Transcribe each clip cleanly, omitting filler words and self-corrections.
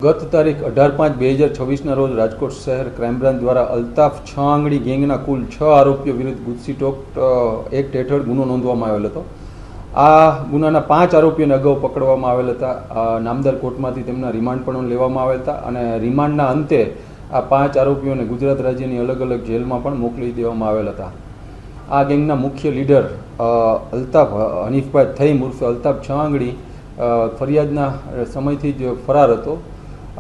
ગત તારીખ 18/5/2026ના રોજ રાજકોટ શહેર ક્રાઇમ બ્રાન્ચ દ્વારા અલ્તાફ છ આંગળી ગેંગના કુલ 6 આરોપીઓ વિરુદ્ધ ગુસ્સીટોક એક્ટ હેઠળ ગુનો નોંધવામાં આવેલ હતો. આ ગુનાના 5 આરોપીઓને અગાઉ પકડવામાં આવેલ હતા. નામદાર કોર્ટમાંથી તેમના રિમાન્ડ પણ લેવામાં આવેલ હતા અને રિમાન્ડના અંતે આ 5 આરોપીઓને ગુજરાત રાજ્યની અલગ અલગ જેલમાં પણ મોકલી દેવામાં આવેલ હતા. આ ગેંગના મુખ્ય લીડર અલ્તાફ હનીફભાઈ થઈમ ઉર્ફે અલ્તાફ છ આંગળી ફરિયાદના સમયથી જ ફરાર હતો.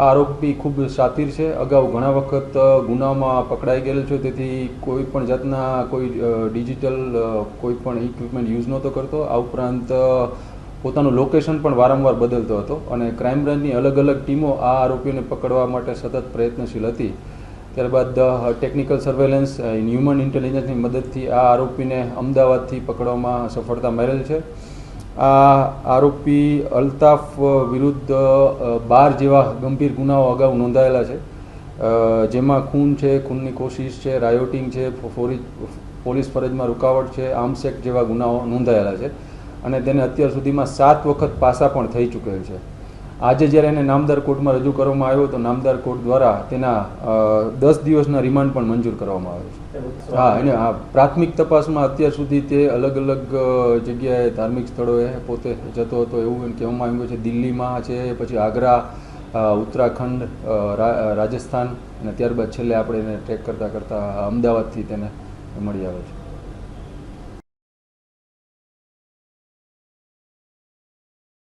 આ આરોપી ખૂબ શાતિર છે. અગાઉ ઘણા વખત ગુનામાં પકડાઈ ગયેલ છે. તેથી કોઈ પણ જાતના કોઈ ડિજિટલ કોઈ પણ ઇક્વિપમેન્ટ યુઝ નહોતો કરતો. આ ઉપરાંત પોતાનું લોકેશન પણ વારંવાર બદલતો હતો અને ક્રાઇમ બ્રાન્ચની અલગ અલગ ટીમો આ આરોપીઓને પકડવા માટે સતત પ્રયત્નશીલ હતી. ત્યારબાદ ટેકનિકલ સર્વેલન્સ હ્યુમન ઇન્ટેલિજન્સની મદદથી આ આરોપીને અમદાવાદથી પકડવામાં સફળતા મળેલ છે. આ આરોપી અલ્તાફ વિરુદ્ધ 12 જેવા ગંભીર ગુનાઓ અગાઉ નોંધાયેલા છે, જેમાં ખૂન છે, ખૂનની કોશિશ છે, રાયોટિંગ છે, પોલીસ ફરજમાં રૂકાવટ છે, આર્મ્સ એક્ટ જેવા ગુનાઓ નોંધાયેલા છે અને તેને અત્યાર સુધીમાં 7 વખત પાસા પણ થઈ ચૂકેલ છે. આજે જ્યારે એને નામદાર કોર્ટમાં રજૂ કરવામાં આવ્યો તો નામદાર કોર્ટ દ્વારા તેના 10 દિવસના રિમાન્ડ પણ મંજૂર કરવામાં આવ્યો છે. હા, એને પ્રાથમિક તપાસમાં અત્યાર સુધી તે અલગ અલગ જગ્યાએ ધાર્મિક સ્થળોએ પોતે જતો હતો એવું કહેવામાં આવ્યું છે. દિલ્હીમાં છે, પછી આગ્રા, ઉત્તરાખંડ, રાજસ્થાન અને ત્યારબાદ છેલ્લે આપણે એને ટ્રેક કરતાં અમદાવાદથી તેને મળી આવે છે.